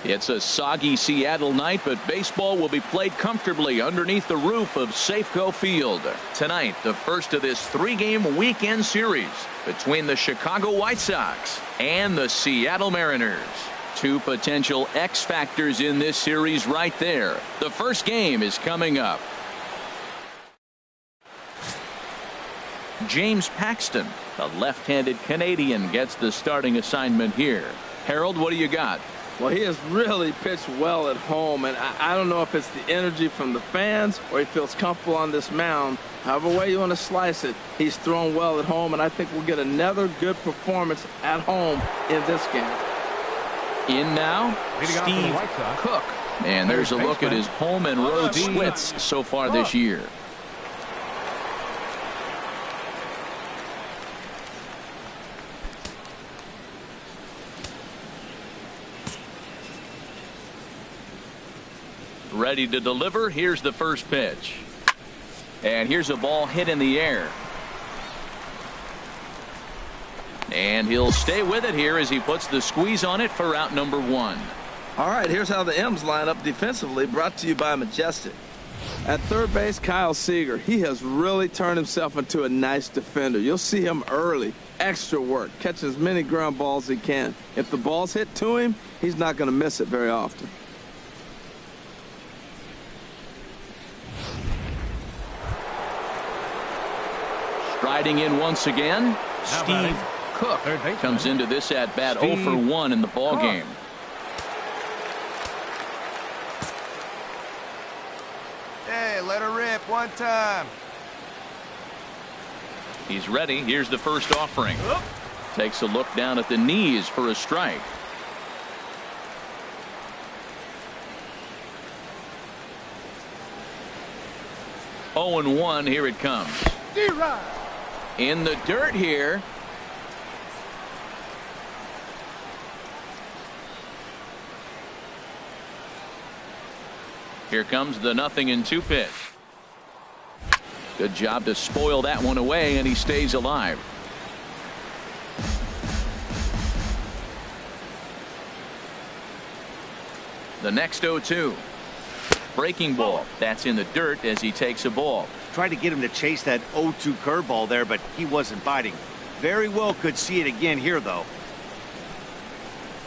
It's a soggy Seattle night, but baseball will be played comfortably underneath the roof of Safeco Field. Tonight, the first of this 3-game weekend series between the Chicago White Sox and the Seattle Mariners. Two potential X factors in this series right there. The first game is coming up. James Paxton, the left-handed Canadian, gets the starting assignment here. Harold, what do you got? Well, he has really pitched well at home, and I don't know if it's the energy from the fans or he feels comfortable on this mound. However way you want to slice it, he's thrown well at home, and I think we'll get another good performance at home in this game. In now, Steve Cook. And there's a look at his home and road splits so far this year. Ready to deliver. Here's the first pitch. And here's a ball hit in the air. And he'll stay with it here as he puts the squeeze on it for out number 1. All right, here's how the M's line up defensively, brought to you by Majestic. At third base, Kyle Seager. He has really turned himself into a nice defender. You'll see him early. Extra work. Catch as many ground balls as he can. If the ball's hit to him, he's not going to miss it very often. Striding in once again, Steve Cook comes into this at-bat 0 for 1 in the ball game. Hey, let her rip one time. He's ready. Here's the first offering. Takes a look down at the knees for a strike. Oh and 1. Here it comes. In the dirt here. Here comes the 0-2 pitch. Good job to spoil that one away, and he stays alive. The next 0-2. Breaking ball. That's in the dirt as he takes a ball. Tried to get him to chase that 0-2 curveball there, but he wasn't biting. Very well could see it again here, though.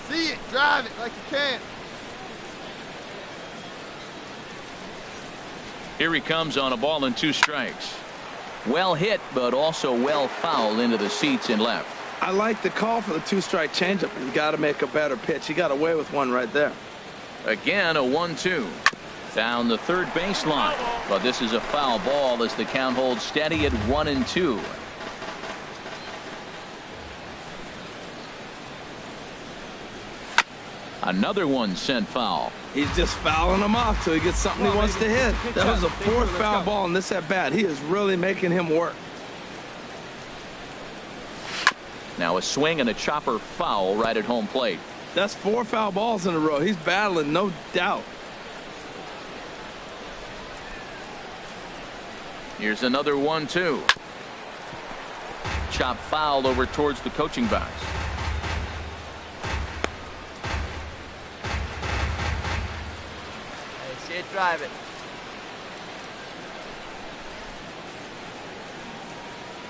See it, drive it like you can. Here he comes on a ball and 2 strikes. Well hit, but also well fouled into the seats and left. I like the call for the 2-strike changeup. He's got to make a better pitch. He got away with one right there. Again, a 1-2. Down the third baseline, but this is a foul ball as the count holds steady at 1-2. Another one sent foul. He's just fouling him off till he gets something he wants to hit. That was a 4th foul ball in this at bat. He is really making him work. Now a swing and a chopper foul right at home plate. That's 4 foul balls in a row. He's battling, no doubt. Here's another 1-2. Chop fouled over towards the coaching box. Hey, see it, drive it.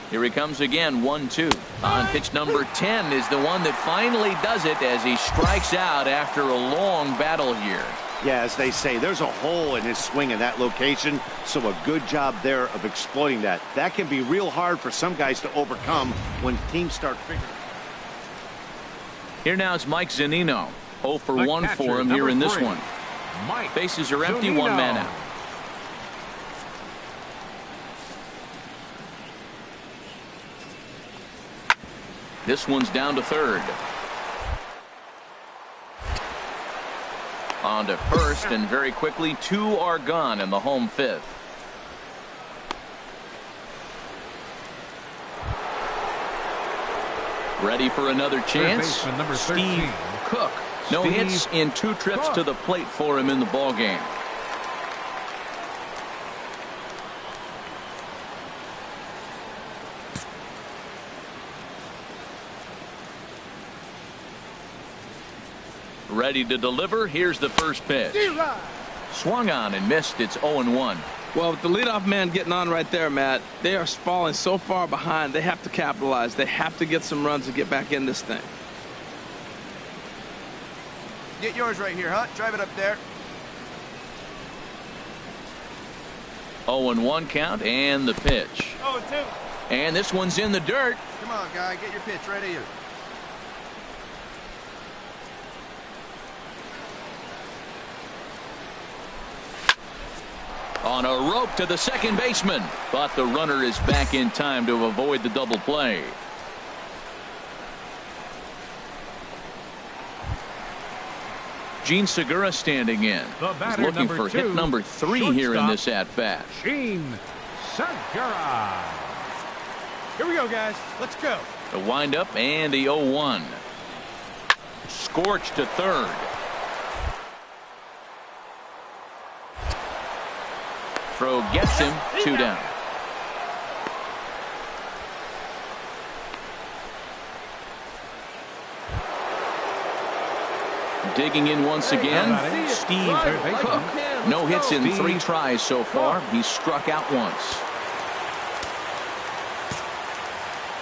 Here he comes again, 1-2. On pitch number 10 is the one that finally does it as he strikes out after a long battle here. Yeah, as they say, there's a hole in his swing in that location, so a good job there of exploiting that. That can be real hard for some guys to overcome when teams start figuring. Here now is Mike Zunino. 0 for 1 for him here in this one. Bases are empty, 1 man out. This one's down to third. On to first, and very quickly 2 are gone in the home 5th. Ready for another chance. Steve Cook. No hits in 2 trips to the plate for him in the ball game. Ready to deliver. Here's the first pitch. Swung on and missed. It's 0-1. Well, with the leadoff man getting on right there, Matt, they are falling so far behind. They have to capitalize. They have to get some runs to get back in this thing. Get yours right here, Hunt. Drive it up there. 0-1 count and the pitch. 0-2. And this one's in the dirt. Come on, guy. Get your pitch right here. On a rope to the second baseman, but the runner is back in time to avoid the double play. Gene Segura standing in. He's looking for hit number 3 here in this at-bat. Gene Segura. Here we go, guys. Let's go. The windup and the 0-1. Scorched to third. Throw gets him. 2 down. Digging in once again, Steve Cook. No hits in 3 tries so far. He's struck out once.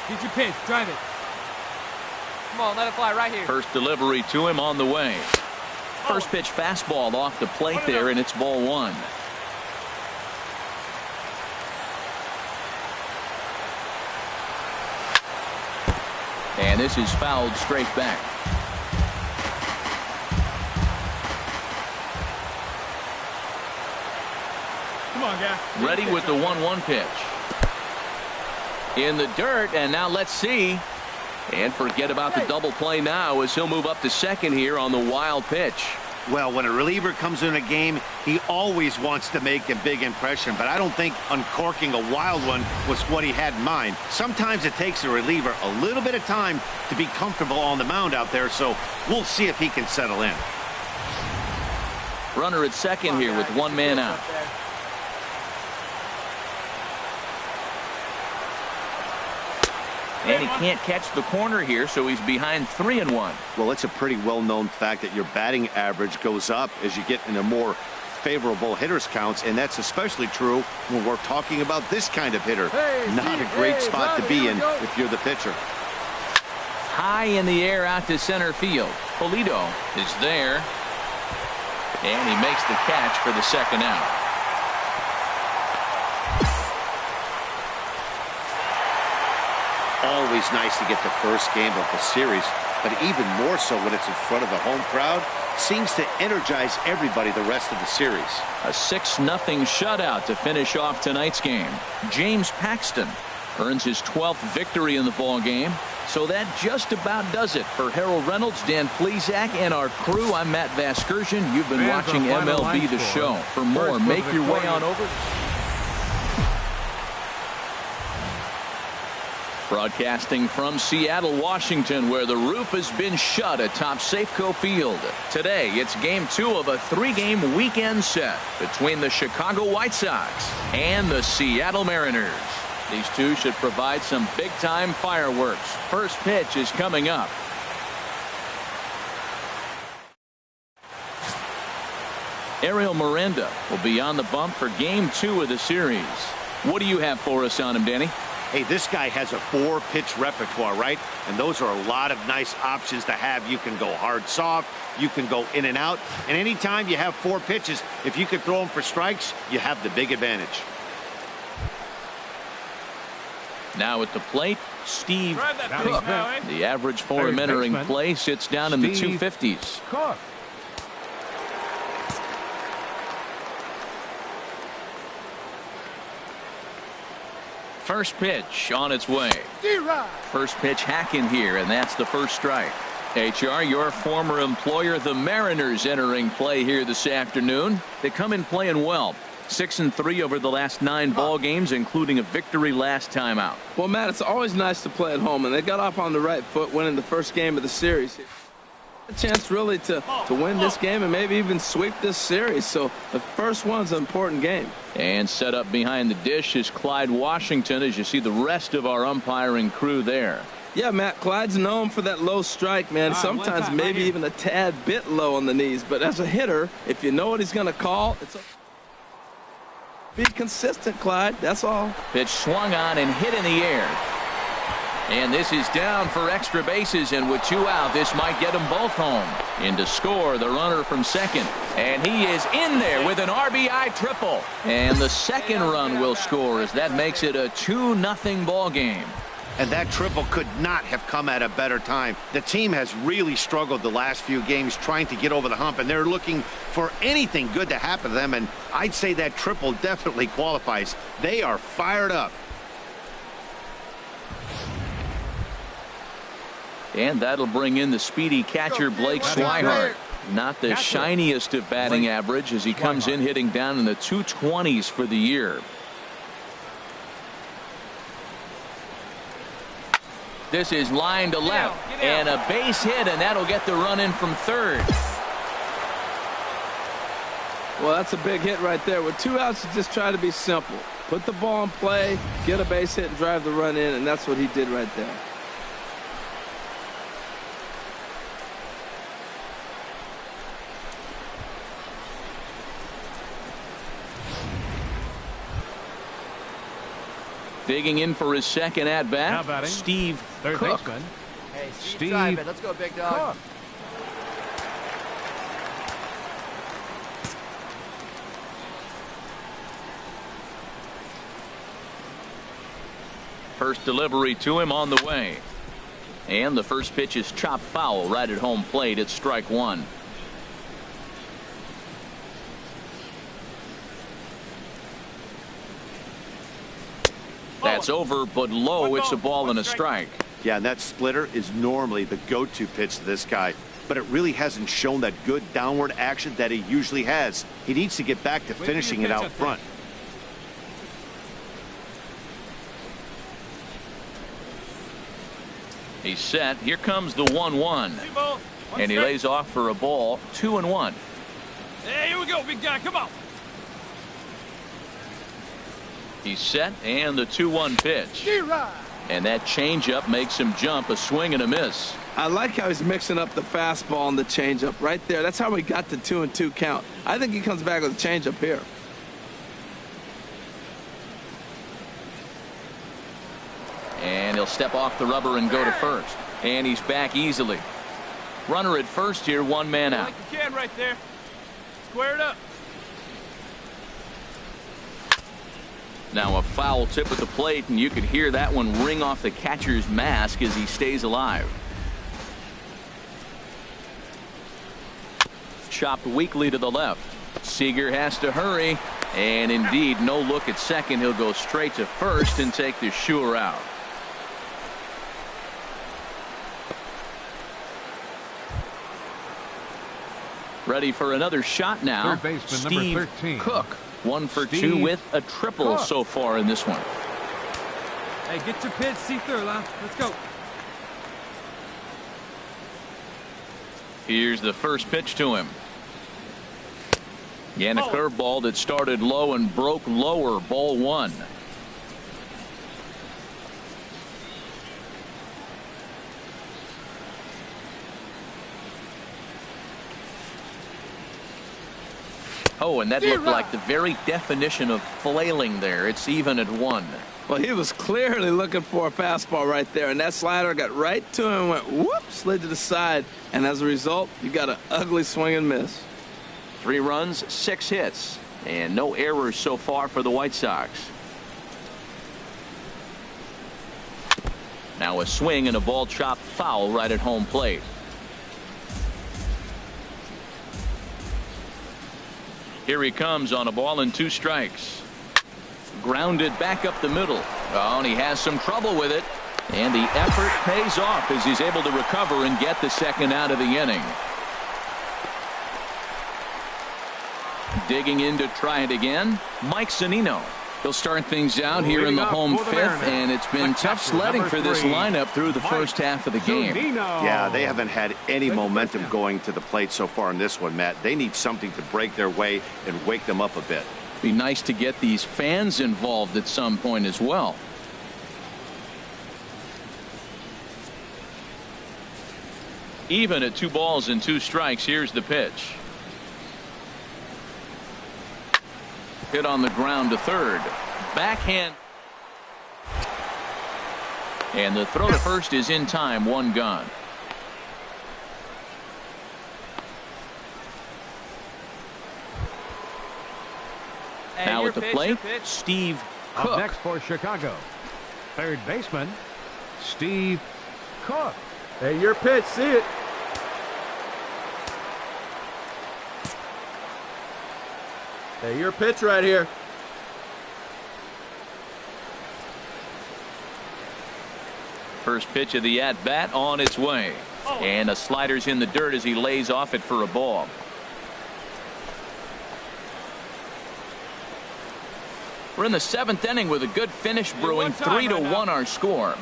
Get your pitch. Drive it. Come on, let it fly right here. First delivery to him on the way. First pitch fastball off the plate there, and it's ball 1. And this is fouled straight back. Come on, guy. Ready with the 1-1 pitch. In the dirt, and now let's see. And forget about the double play now as he'll move up to second here on the wild pitch. Well, when a reliever comes in a game, he always wants to make a big impression, but I don't think uncorking a wild one was what he had in mind. Sometimes it takes a reliever a little bit of time to be comfortable on the mound out there, so we'll see if he can settle in. Runner at second here with 1 man out. And he can't catch the corner here, so he's behind 3-1. Well, it's a pretty well-known fact that your batting average goes up as you get into more favorable hitters counts, and that's especially true when we're talking about this kind of hitter. Not a great spot to be in if you're the pitcher. High in the air out to center field. Polito is there, and he makes the catch for the second out. Always nice to get the first game of the series, but even more so when it's in front of the home crowd. Seems to energize everybody the rest of the series. A 6-0 shutout to finish off tonight's game. James Paxton earns his 12th victory in the ball game. So that just about does it for Harold Reynolds, Dan Plesac, and our crew. I'm Matt Vasgersian. You've been watching MLB The Show. For more, make your way on over. Broadcasting from Seattle, Washington, where the roof has been shut atop Safeco Field. Today, it's Game 2 of a 3-game weekend set between the Chicago White Sox and the Seattle Mariners. These two should provide some big-time fireworks. First pitch is coming up. Ariel Miranda will be on the bump for Game 2 of the series. What do you have for us on him, Danny? Hey, this guy has a 4-pitch repertoire, right? And those are a lot of nice options to have. You can go hard, soft. You can go in and out. And anytime you have 4 pitches, if you can throw them for strikes, you have the big advantage. Now at the plate, Steve Cook. The average for him entering play sits down in the 250s. Cook. First pitch on its way. First pitch hack in here, and that's the first strike. HR, your former employer, the Mariners, entering play here this afternoon. They come in playing well. 6-3 over the last 9 ball games, including a victory last time out. Well, Matt, it's always nice to play at home, and they got off on the right foot winning the first game of the series. A chance really to win this game and maybe even sweep this series. So the first one's an important game. And set up behind the dish is Clyde Washington as you see the rest of our umpiring crew there. Yeah, Matt, Clyde's known for that low strike, man. Sometimes maybe even a tad bit low on the knees. But as a hitter, if you know what he's going to call, be consistent, Clyde. That's all. Pitch swung on and hit in the air. And this is down for extra bases, and with 2 out, this might get them both home. In to score, the runner from second. And he is in there with an RBI triple. And the second run will score as that makes it a 2-0 ball game. And that triple could not have come at a better time. The team has really struggled the last few games trying to get over the hump, and they're looking for anything good to happen to them, and I'd say that triple definitely qualifies. They are fired up. And that'll bring in the speedy catcher Blake Swihart. Not the shiniest of batting average as he comes in hitting down in the 220s for the year. This is line to left, and a base hit, and that'll get the run in from third. Well, that's a big hit right there. With 2 outs, you just try to be simple. Put the ball in play, get a base hit, and drive the run in, and that's what he did right there. Digging in for his second at-bat, Steve Cook. Hey, Steve, drive it. Let's go, big dog. Cook. First delivery to him on the way. And the first pitch is chopped foul right at home plate. It's strike 1. That's over, but low. It's a ball and a strike. Yeah, and that splitter is normally the go-to pitch to this guy, but it really hasn't shown that good downward action that he usually has. He needs to get back to finishing it out front. He's set. Here comes the 1-1. And he lays off for a ball. 2-1. Hey, here we go, big guy. Come on. He's set, and the 2-1 pitch. And that changeup makes him jump. A swing and a miss. I like how he's mixing up the fastball and the changeup right there. That's how we got the 2-2 count. I think he comes back with a changeup here. And he'll step off the rubber and go to first. And he's back easily. Runner at first here, 1 man out. Like you can right there. Square it up. Now a foul tip at the plate, and you could hear that one ring off the catcher's mask as he stays alive. Chopped weakly to the left. Seager has to hurry, and indeed no look at second. He'll go straight to first and take the sure out. Ready for another shot now. Third baseman, Steve number 13. Cook. 1 for 2 with a triple so far in this one. Hey, get your pitch, see through, Lon. Let's go. Here's the first pitch to him. And a curveball that started low and broke lower. Ball 1. Oh, and that looked like the very definition of flailing there. It's even at 1. Well, he was clearly looking for a fastball right there, and that slider got right to him and went whoop, slid to the side, and as a result, you got an ugly swing and miss. 3 runs, 6 hits, and no errors so far for the White Sox. Now a swing and a ball chopped foul right at home plate. Here he comes on a ball and 2 strikes. Grounded back up the middle. Oh, and he has some trouble with it. And the effort pays off as he's able to recover and get the second out of the inning. Digging in to try it again, Mike Zunino. He'll start things out here in the home 5th, and it's been tough sledding for this lineup through the first half of the game. Yeah, they haven't had any momentum going to the plate so far in this one, Matt. They need something to break their way and wake them up a bit. Be nice to get these fans involved at some point as well. Even at 2 balls and 2 strikes. Here's the pitch. Hit on the ground to third. Backhand. And the throw to first is in time. 1 gone. Now at the plate, Steve Cook. Up next for Chicago, third baseman, Steve Cook. Hey, your pitch. See it. Hey, your pitch right here. First pitch of the at-bat on its way. And a slider's in the dirt as he lays off it for a ball. We're in the 7th inning with a good finish brewing. 3-1 our score.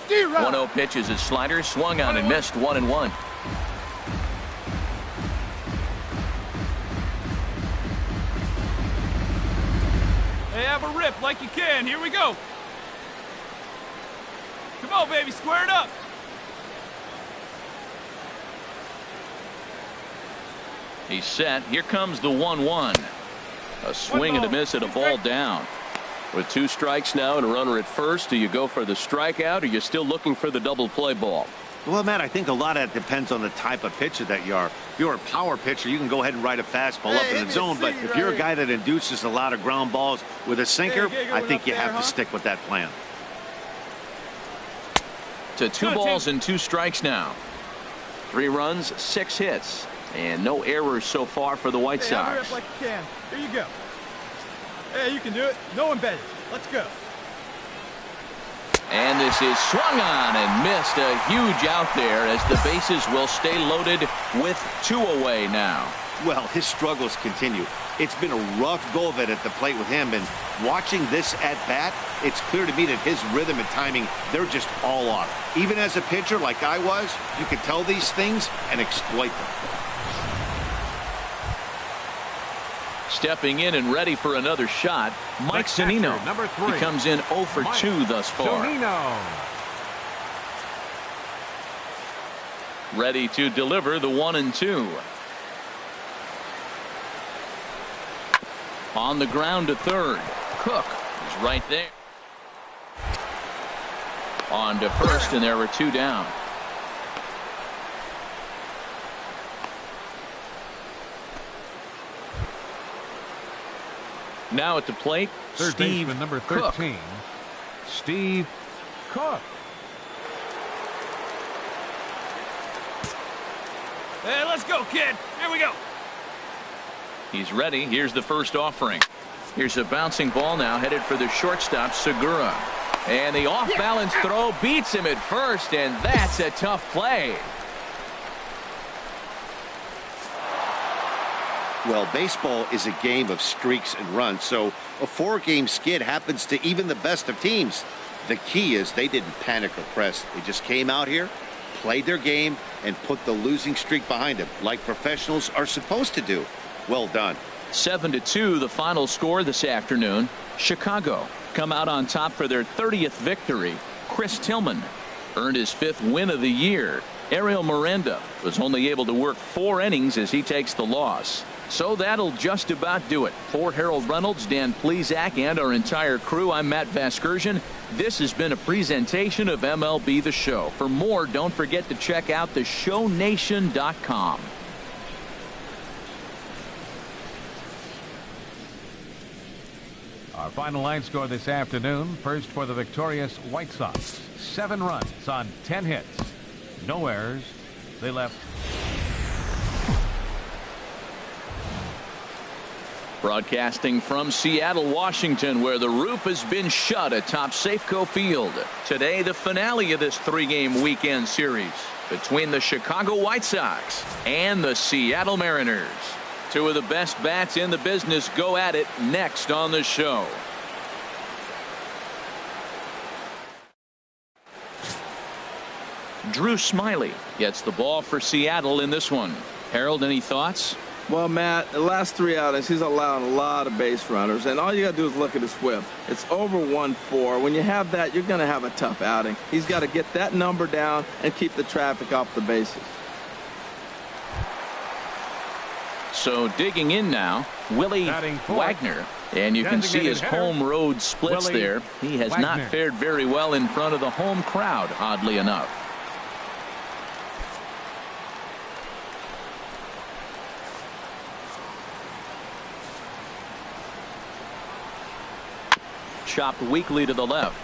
D-Rock. 1-0 pitch is his slider, swung on and missed. 1-1. Hey, have a rip like you can. Here we go. Come on, baby, square it up. He's set. Here comes the 1-1. A swing and a miss at a ball down. With 2 strikes now and a runner at first, do you go for the strikeout or are you still looking for the double play ball? Well, Matt, I think a lot of that depends on the type of pitcher that you are. If you're a power pitcher, you can go ahead and ride a fastball up in the zone. But if you're a guy that induces a lot of ground balls with a sinker, I think you have to stick with that plan. To 2 balls and 2 strikes now. 3 runs, 6 hits, and no errors so far for the White Sox. Have a rip like you can. Here you go. Hey, you can do it. No one better. Let's go. And this is swung on and missed. A huge out there as the bases will stay loaded with 2 away now. Well, his struggles continue. It's been a rough go of it at the plate with him, and watching this at bat, it's clear to me that his rhythm and timing, they're just all off. Even as a pitcher like I was, you can tell these things and exploit them. Stepping in and ready for another shot, Mike Zunino. Number 3. He comes in 0 for 2 thus far. Zunino. Ready to deliver the 1-2. On the ground to third. Cook is right there. On to first, and there were 2 down. Now at the plate, Third Steve baseman, number Cook. 13, Steve Cook. Hey, let's go, kid. Here we go. He's ready. Here's the first offering. Here's a bouncing ball now headed for the shortstop, Segura. And the off-balance throw beats him at first, and that's a tough play. Well, baseball is a game of streaks and runs, so a 4-game skid happens to even the best of teams. The key is they didn't panic or press. They just came out here, played their game, and put the losing streak behind them, like professionals are supposed to do. Well done. 7-2 the final score this afternoon. Chicago come out on top for their 30th victory. Chris Tillman earned his 5th win of the year. Ariel Miranda was only able to work 4 innings as he takes the loss. So that'll just about do it. For Harold Reynolds, Dan Plesac, and our entire crew, I'm Matt Vasgersian. This has been a presentation of MLB The Show. For more, don't forget to check out theshownation.com. Our final line score this afternoon. First for the victorious White Sox. 7 runs on 10 hits. No errors. They left. Broadcasting from Seattle, Washington, where the roof has been shut atop Safeco Field. Today, the finale of this 3-game weekend series between the Chicago White Sox and the Seattle Mariners. 2 of the best bats in the business go at it next on the show. Drew Smyly gets the ball for Seattle in this one. Harold, any thoughts? Well, Matt, the last 3 outings, he's allowed a lot of base runners, and all you got to do is look at his whip. It's over 1.4. When you have that, you're going to have a tough outing. He's got to get that number down and keep the traffic off the bases. So digging in now, Willie Wagner. And you can see his home road splits there. He has not fared very well in front of the home crowd, oddly enough. Chopped weakly to the left.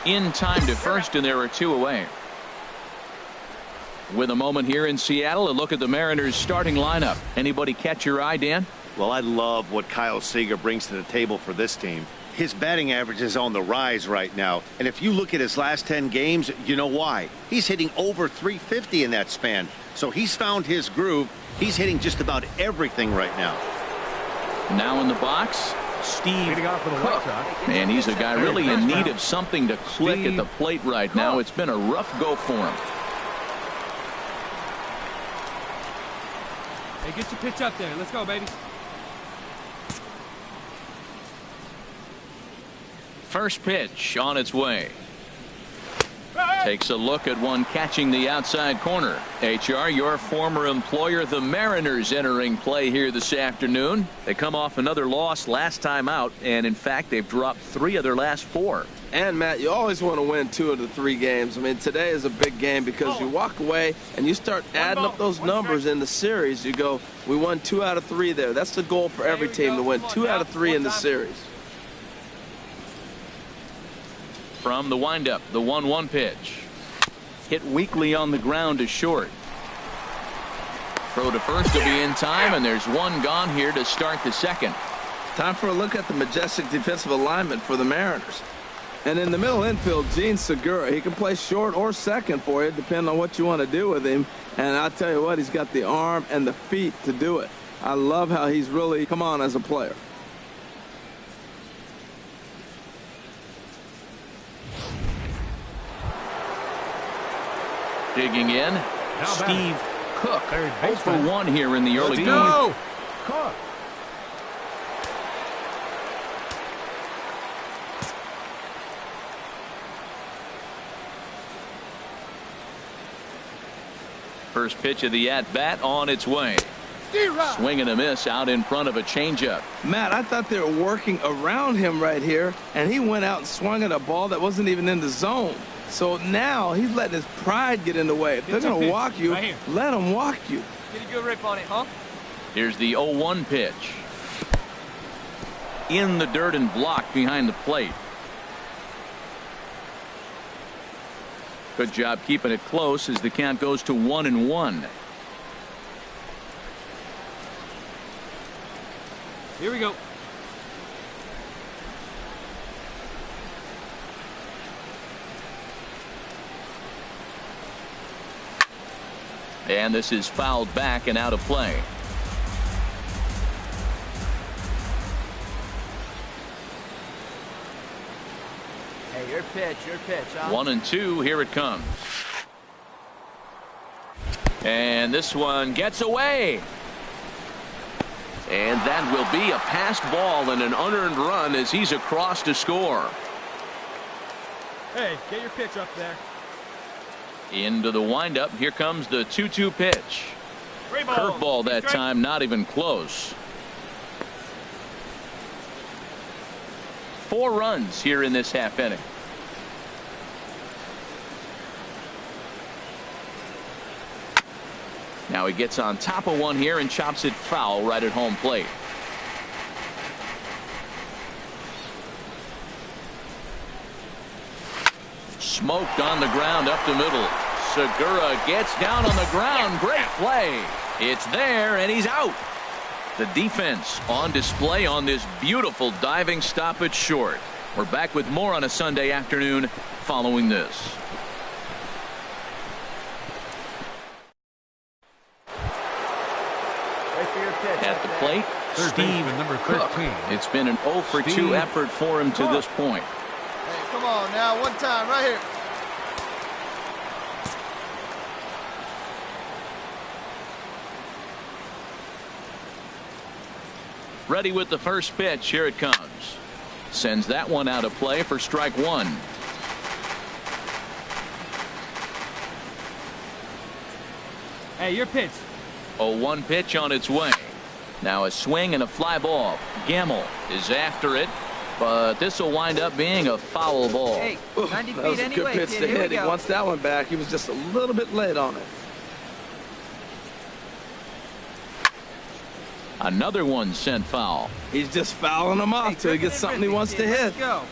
In time to first, and there are 2 away. With a moment here in Seattle, a look at the Mariners starting lineup. Anybody catch your eye, Dan? Well, I love what Kyle Seager brings to the table for this team. His batting average is on the rise right now. And if you look at his last 10 games, you know why. He's hitting over 350 in that span. So he's found his groove. He's hitting just about everything right now. Now in the box, Steve Cook. And he's a guy really in need of something to click at the plate right now. It's been a rough go for him. Hey, get your pitch up there. Let's go, baby. First pitch on its way. Takes a look at one catching the outside corner. HR, your former employer, the Mariners, entering play here this afternoon. They come off another loss last time out, and in fact, they've dropped 3 of their last 4. And, Matt, you always want to win 2 of the 3 games. I mean, today is a big game because you walk away and you start adding up those numbers in the series. You go, we won 2 out of 3 there. That's the goal for every team, to win 2 out of 3 in the series. From the windup, the 1-1 pitch. Hit weakly on the ground to short. Throw to first will be in time, and there's 1 gone here to start the second. Time for a look at the majestic defensive alignment for the Mariners. And in the middle infield, Gene Segura. He can play short or second for you, depending on what you want to do with him. And I'll tell you what, he's got the arm and the feet to do it. I love how he's really come on as a player. Digging in, Steve Cook. 0 for 1 here in the early going. Cook. First pitch of the at-bat on its way. Swing and a miss out in front of a changeup. Matt, I thought they were working around him right here, and he went out and swung at a ball that wasn't even in the zone. So now he's letting his pride get in the way. If they're going to walk you, let them walk you. Get a good rip on it, huh? Here's the 0-1 pitch. In the dirt and blocked behind the plate. Good job keeping it close as the count goes to 1-1. Here we go. And this is fouled back and out of play. Hey, your pitch, huh? 1-2, here it comes. And this one gets away. And that will be a passed ball and an unearned run as he's across to score. Hey, get your pitch up there. Into the windup. Here comes the 2-2 pitch. Curveball that time, not even close. 4 runs here in this half inning. Now he gets on top of one here and chops it foul right at home plate. Smoked on the ground up the middle. Segura gets down on the ground. Great play. It's there, and he's out. The defense on display on this beautiful diving stop at short. We're back with more on a Sunday afternoon following this. At the plate, Steve Cook. It's been an 0 for 2 effort for him to this point. Hey, come on now, one time right here. Ready with the first pitch. Here it comes. Sends that one out of play for strike one. Hey, your pitch. 0-1 pitch on its way. Now a swing and a fly ball. Gamble is after it, but this will wind up being a foul ball. Hey, 90 that was feet a good anyway, pitch kid. to Here hit. we He go. wants that one back. He was just a little bit late on it. Another one sent foul. He's just fouling them off till he gets something he wants to hit. Let's go.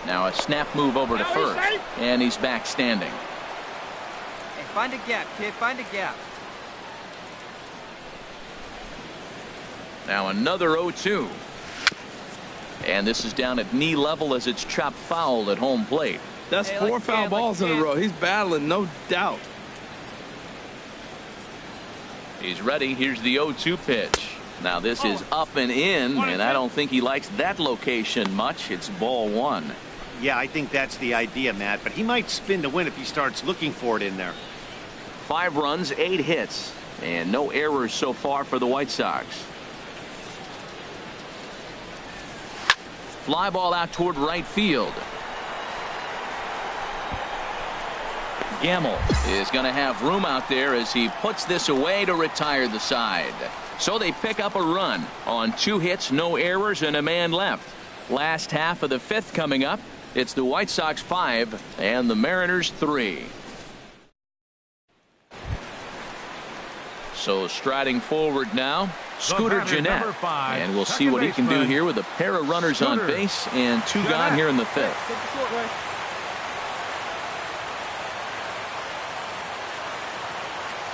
Now a snap move over to first, and he's back standing. Hey, find a gap, kid. Find a gap. Now another 0-2. And this is down at knee level as it's chopped foul at home plate. That's Hey, four like foul Cam, balls like in a Cam. row. He's battling, no doubt. He's ready. Here's the 0-2 pitch. Now this is up and in, and I don't think he likes that location much. It's ball one. Yeah, I think that's the idea, Matt, but he might spin to win if he starts looking for it in there. 5 runs, 8 hits, and no errors so far for the White Sox. Fly ball out toward right field. Gamble is going to have room out there as he puts this away to retire the side. So they pick up a run on 2 hits, no errors, and a man left. Last half of the 5th coming up. It's the White Sox 5 and the Mariners 3. So striding forward now, Scooter Gennett. And we'll see what he can do here with a pair of runners on base and 2 gone here in the 5th. Take the short way.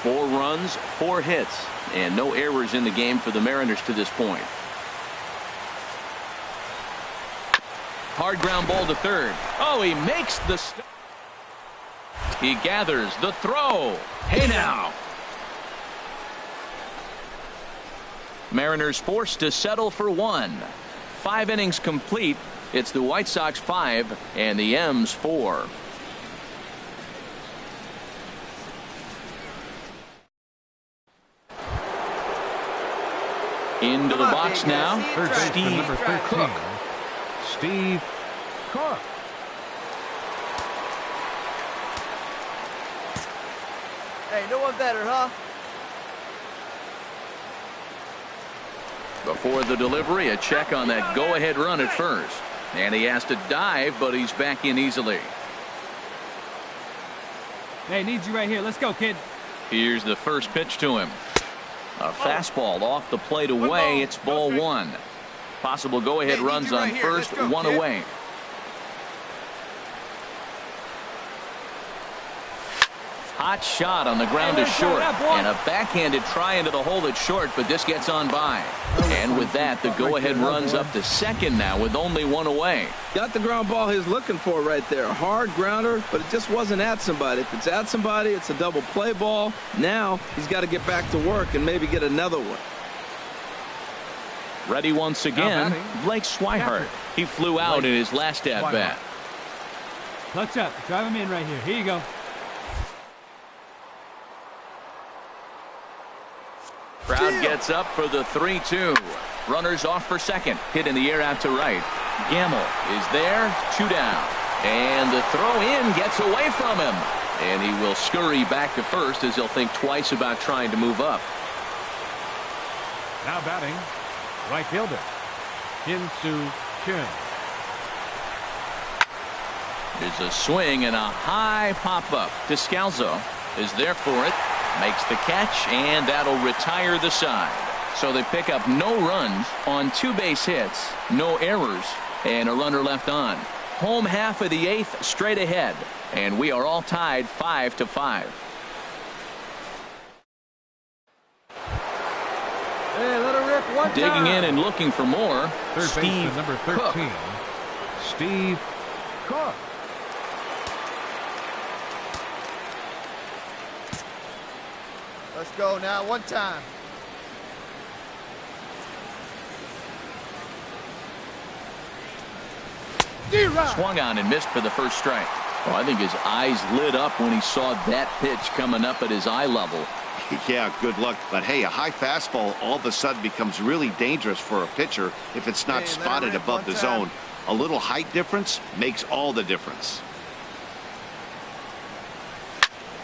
Four runs, 4 hits, and no errors in the game for the Mariners to this point. Hard ground ball to third. Oh, he makes the he gathers the throw. Hey now. Mariners forced to settle for 1. 5 innings complete. It's the White Sox 5 and the M's 4. Into the box now, Steve number 13, Cook. Steve Cook. Hey, no one better, huh? Before the delivery, a check on that go-ahead run at first. And he has to dive, but he's back in easily. Hey, need you right here. Let's go, kid. Here's the first pitch to him. A fastball off the plate away. It's ball 1. Possible go-ahead runs on first, 1 away. Hot shot on the ground to short, and a backhanded try into the hole that's short, but this gets on by. And with that, the go-ahead runs up to second now with only 1 away. Got the ground ball he's looking for right there. A hard grounder, but it just wasn't at somebody. If it's at somebody, it's a double play ball. Now he's got to get back to work and maybe get another one. Ready once again, Blake Swihart. He flew out in his last at-bat. Clutch up. Drive him in right here. Here you go. Crowd gets up for the 3-2. Runners off for second. Hit in the air out to right. Gamble is there. 2 down. And the throw in gets away from him. And he will scurry back to first as he'll think twice about trying to move up. Now batting, right fielder, Kim-Soo Kim. There's a swing and a high pop-up. Descalzo is there for it. Makes the catch, and that'll retire the side. So they pick up no runs on 2 base hits, no errors, and a runner left on. Home half of the 8th straight ahead, and we are all tied 5-5. Hey, let her rip one Digging time. in and looking for more. Third Steve baseman number 13, Cook. Steve Cook. Let's go now, one time. Swung on and missed for the first strike. Oh, I think his eyes lit up when he saw that pitch coming up at his eye level. Yeah, good luck. But hey, a high fastball all of a sudden becomes really dangerous for a pitcher if it's not spotted above the zone. A little height difference makes all the difference.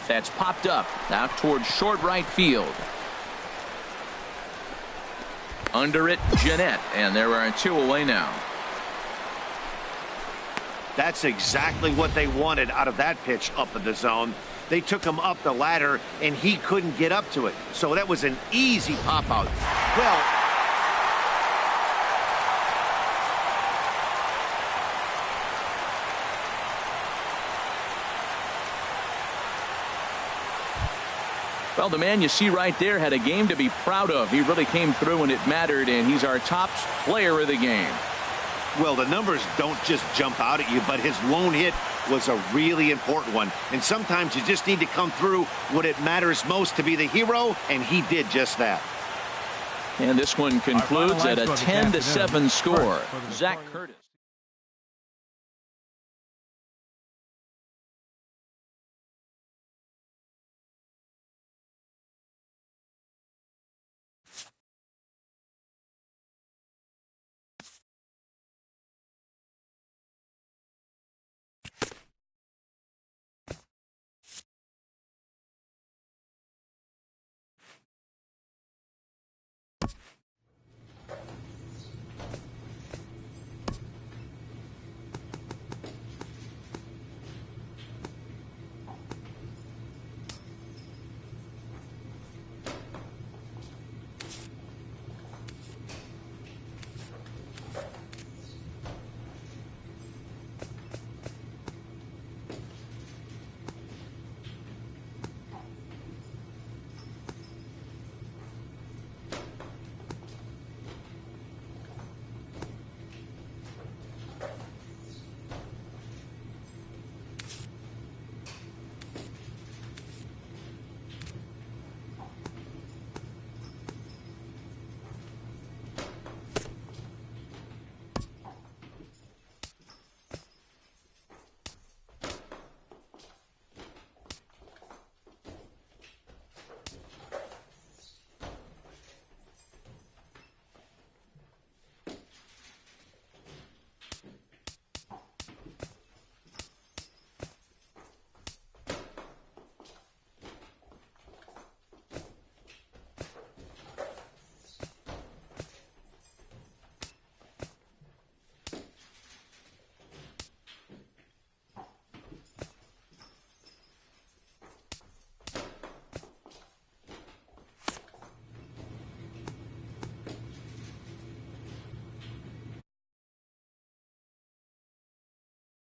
That's popped up out towards short right field. Under it, Jeanette, and there are 2 away now. That's exactly what they wanted out of that pitch up in the zone. They took him up the ladder, and he couldn't get up to it. So that was an easy pop out. Well, the man you see right there had a game to be proud of. He really came through when it mattered, and he's our top player of the game. Well, the numbers don't just jump out at you, but his lone hit was a really important one. And sometimes you just need to come through when it matters most to be the hero, and he did just that. And this one concludes at a 10-7 score. Zach Curtis.